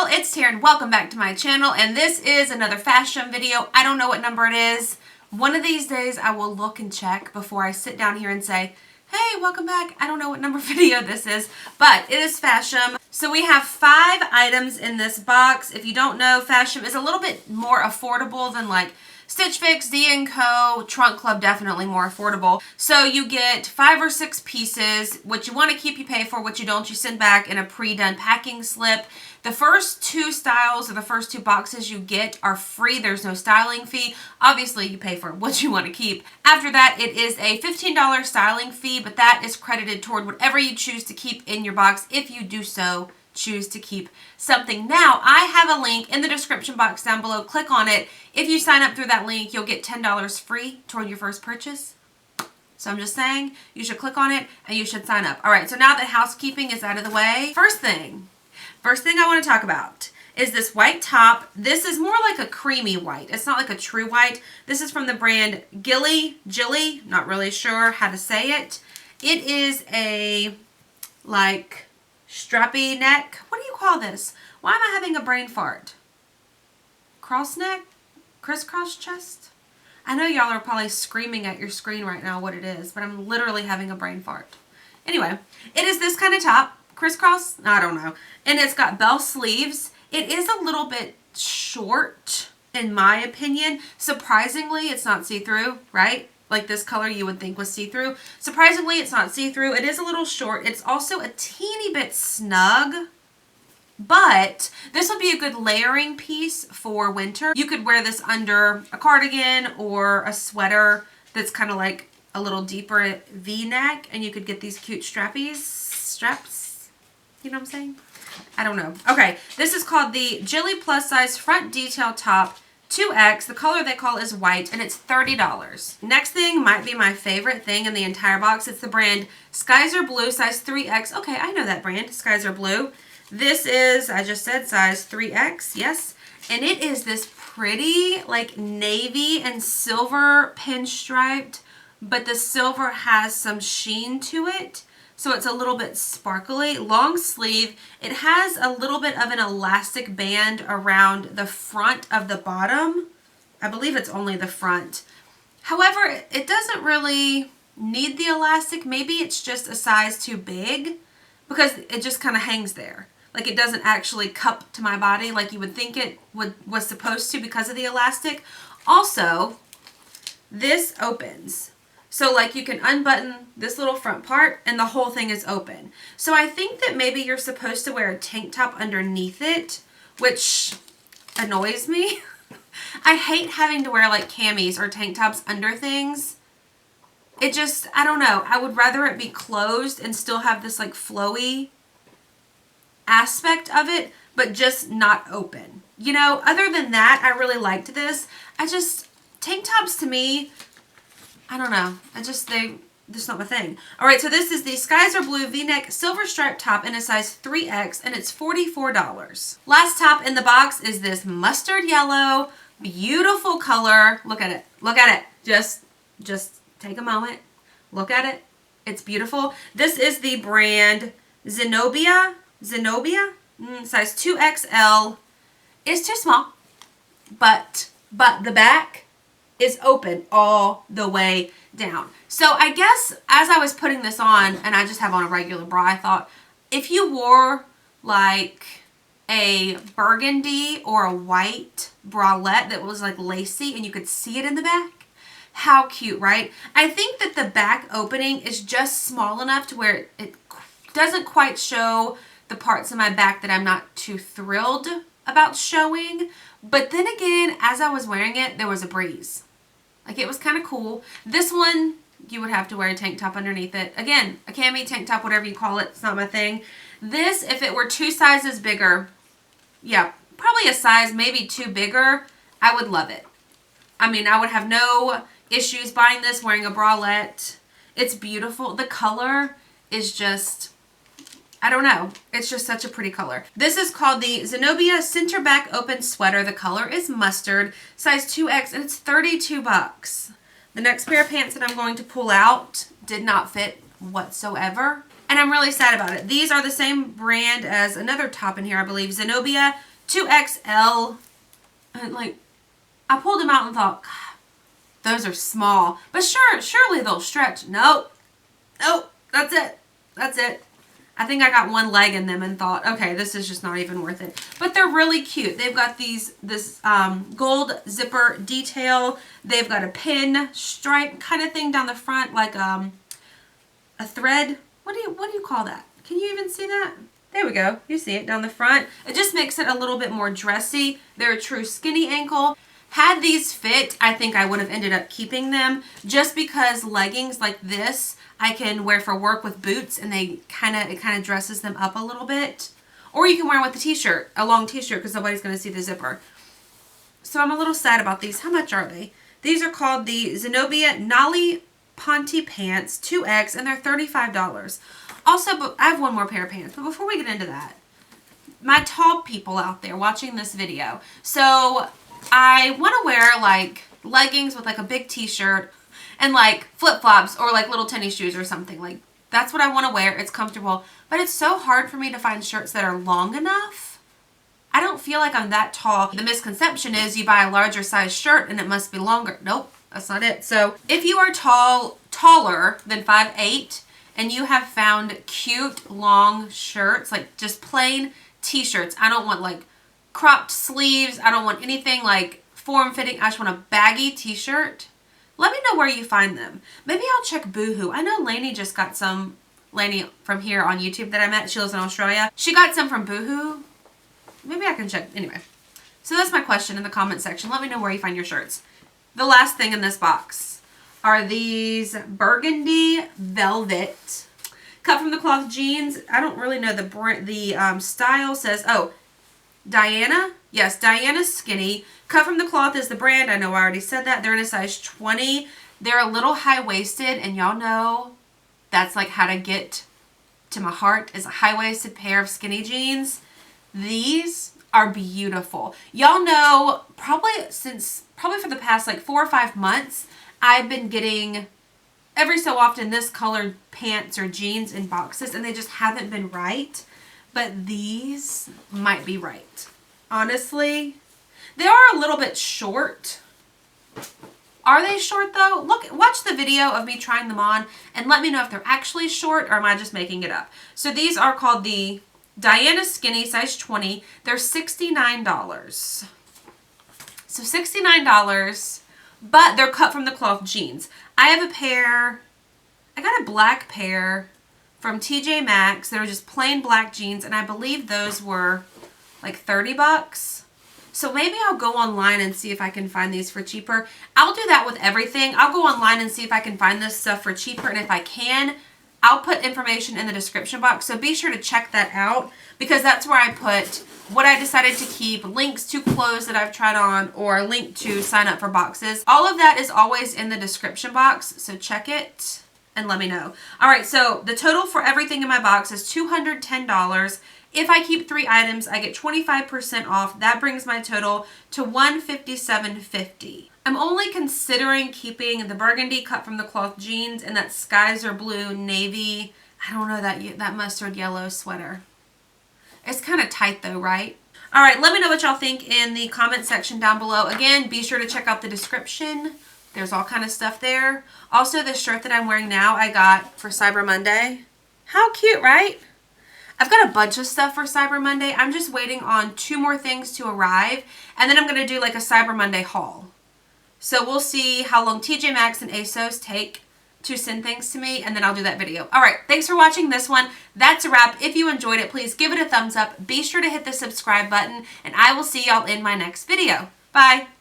girl, it's Taren. Welcome back to my channel, and this is another Fashom video. I don't know what number it is. One of these days I will look and check before I sit down here and say, hey, welcome back. I don't know what number video this is, but it is Fashom. So we have 5 items in this box. If you don't know, Fashom is a little bit more affordable than like Stitch Fix, D&Co, Trunk Club, definitely more affordable. So you get 5 or 6 pieces. What you want to keep, you pay for. What you don't, you send back in a pre-done packing slip. The first 2 styles or the first 2 boxes you get are free. There's no styling fee. Obviously, you pay for what you want to keep. After that, it is a $15 styling fee, but that is credited toward whatever you choose to keep in your box if you do so choose to keep something. Now, I have a link in the description box down below. Click on it. If you sign up through that link, you'll get $10 free toward your first purchase. So I'm just saying, you should click on it and you should sign up. All right, so now that housekeeping is out of the way, first thing I want to talk about is this white top. This is more like a creamy white. It's not like a true white. This is from the brand Gilly, not really sure how to say it. It is a like strappy neck. What do you call this? Why am I having a brain fart? Cross neck? Crisscross chest? I know y'all are probably screaming at your screen right now what it is, but I'm literally having a brain fart. Anyway, it is this kind of top. Crisscross? I don't know. And it's got bell sleeves. It is a little bit short, in my opinion. Surprisingly, it's not see-through, right? Like this color you would think was see-through. Surprisingly, it's not see-through. It is a little short. It's also a teeny bit snug, but this would be a good layering piece for winter. You could wear this under a cardigan or a sweater that's kind of like a little deeper V-neck, and you could get these cute straps. You know what I'm saying? I don't know. Okay, this is called the Gilly Plus Size Front Detail Top 2X. The color they call is white, and it's $30. Next thing might be my favorite thing in the entire box. It's the brand Skies Are Blue, size 3X. Okay, I know that brand, Skies Are Blue. This is, I just said, size 3X, yes. And it is this pretty, like, navy and silver pinstriped, but the silver has some sheen to it. So it's a little bit sparkly, long sleeve. It has a little bit of an elastic band around the front of the bottom. I believe it's only the front. However, it doesn't really need the elastic. Maybe it's just a size too big because it just kind of hangs there. Like it doesn't actually cup to my body like you would think it was supposed to because of the elastic. Also, this opens. So like you can unbutton this little front part and the whole thing is open. So I think that maybe you're supposed to wear a tank top underneath it, which annoys me. I hate having to wear like camis or tank tops under things. It just, I don't know. I would rather it be closed and still have this like flowy aspect of it, but just not open. You know, other than that, I really liked this. Tank tops to me, I don't know. That's not my thing. All right, so this is the Skies Are Blue V-neck silver stripe top in a size 3X, and it's $44. Last top in the box is this mustard yellow, beautiful color. Look at it. Look at it. Just take a moment. Look at it. It's beautiful. This is the brand Zenobia. Size 2XL. It's too small, but the back is open all the way down. So I guess as I was putting this on, and I just have on a regular bra, I thought if you wore like a burgundy or a white bralette that was like lacy and you could see it in the back, how cute, right? I think that the back opening is just small enough to where it doesn't quite show the parts of my back that I'm not too thrilled about showing. But then again, as I was wearing it, there was a breeze. Like it was kind of cool. This one, you would have to wear a tank top underneath it. Again, a cami, tank top, whatever you call it. It's not my thing. This, if it were 2 sizes bigger, yeah, probably a size, maybe 2 bigger, I would love it. I mean, I would have no issues buying this, wearing a bralette. It's beautiful. The color is just, I don't know. It's just such a pretty color. This is called the Zenobia Center Back Open Sweater. The color is mustard, size 2X, and it's $32. The next pair of pants that I'm going to pull out did not fit whatsoever, and I'm really sad about it. These are the same brand as another top in here, I believe. Zenobia 2XL. And like, I pulled them out and thought, God, those are small. But surely they'll stretch. Nope. Nope. That's it. That's it. I think I got one leg in them and thought, okay, this is just not even worth it. But they're really cute. They've got this gold zipper detail. They've got a pin stripe kind of thing down the front, like a thread. What do you call that? Can you even see that? There we go. You see it down the front. It just makes it a little bit more dressy. They're a true skinny ankle. Had these fit, I think I would have ended up keeping them, just because leggings like this I can wear for work with boots, and it kind of dresses them up a little bit. Or you can wear them with a t-shirt, a long t-shirt, because nobody's going to see the zipper. So I'm a little sad about these. How much are they? These are called the Zenobia Nolly Ponte Pants 2X, and they're $35. Also, but I have one more pair of pants. But before we get into that, my tall people out there watching this video. So I want to wear like leggings with like a big t-shirt and like flip-flops or like little tennis shoes or something. Like, that's what I want to wear. It's comfortable. But it's so hard for me to find shirts that are long enough. I don't feel like I'm that tall. The misconception is you buy a larger size shirt and it must be longer. Nope, that's not it. So if you are taller than 5'8", and you have found cute long shirts, like just plain t-shirts. I don't want like cropped sleeves. I don't want anything like form-fitting. I just want a baggy t-shirt. Let me know where you find them. Maybe I'll check Boohoo. I know Lainey just got some. Lainey from here on YouTube that I met. She lives in Australia. She got some from Boohoo. Maybe I can check. Anyway. So that's my question in the comment section. Let me know where you find your shirts. The last thing in this box are these burgundy velvet cut from the cloth jeans. I don't really know the brand. The style says, oh, Diana. Yes, Diana Skinny. Cut from the cloth is the brand. I know I already said that. They're in a size 20. They're a little high-waisted, and y'all know that's like how to get to my heart, is a high-waisted pair of skinny jeans. These are beautiful. Y'all know probably for the past like 4 or 5 months, I've been getting every so often this colored pants or jeans in boxes, and they just haven't been right. But these might be right. Honestly, they are a little bit short. Are they short though? Watch the video of me trying them on and let me know if they're actually short or am I just making it up. So these are called the Diana Skinny size 20. They're $69. So $69, but they're cut from the cloth jeans. I have a pair, I got a black pair from TJ Maxx. They were just plain black jeans, and I believe those were like $30. So maybe I'll go online and see if I can find these for cheaper. I'll do that with everything. I'll go online and see if I can find this stuff for cheaper, and if I can, I'll put information in the description box. So be sure to check that out, because that's where I put what I decided to keep, links to clothes that I've tried on, or a link to sign up for boxes. All of that is always in the description box, so check it and let me know. All right, so the total for everything in my box is $210. If I keep 3 items, I get 25% off. That brings my total to $157.50. I'm only considering keeping the burgundy cut from the cloth jeans and that skies or blue navy, I don't know, that mustard yellow sweater. It's kind of tight though, right? All right, let me know what y'all think in the comment section down below. Again, be sure to check out the description. There's all kind of stuff there. Also, this shirt that I'm wearing now, I got for Cyber Monday. How cute, right? I've got a bunch of stuff for Cyber Monday. I'm just waiting on 2 more things to arrive, and then I'm going to do like a Cyber Monday haul. So we'll see how long TJ Maxx and ASOS take to send things to me, and then I'll do that video. All right, thanks for watching this one. That's a wrap. If you enjoyed it, please give it a thumbs up. Be sure to hit the subscribe button, and I will see y'all in my next video. Bye.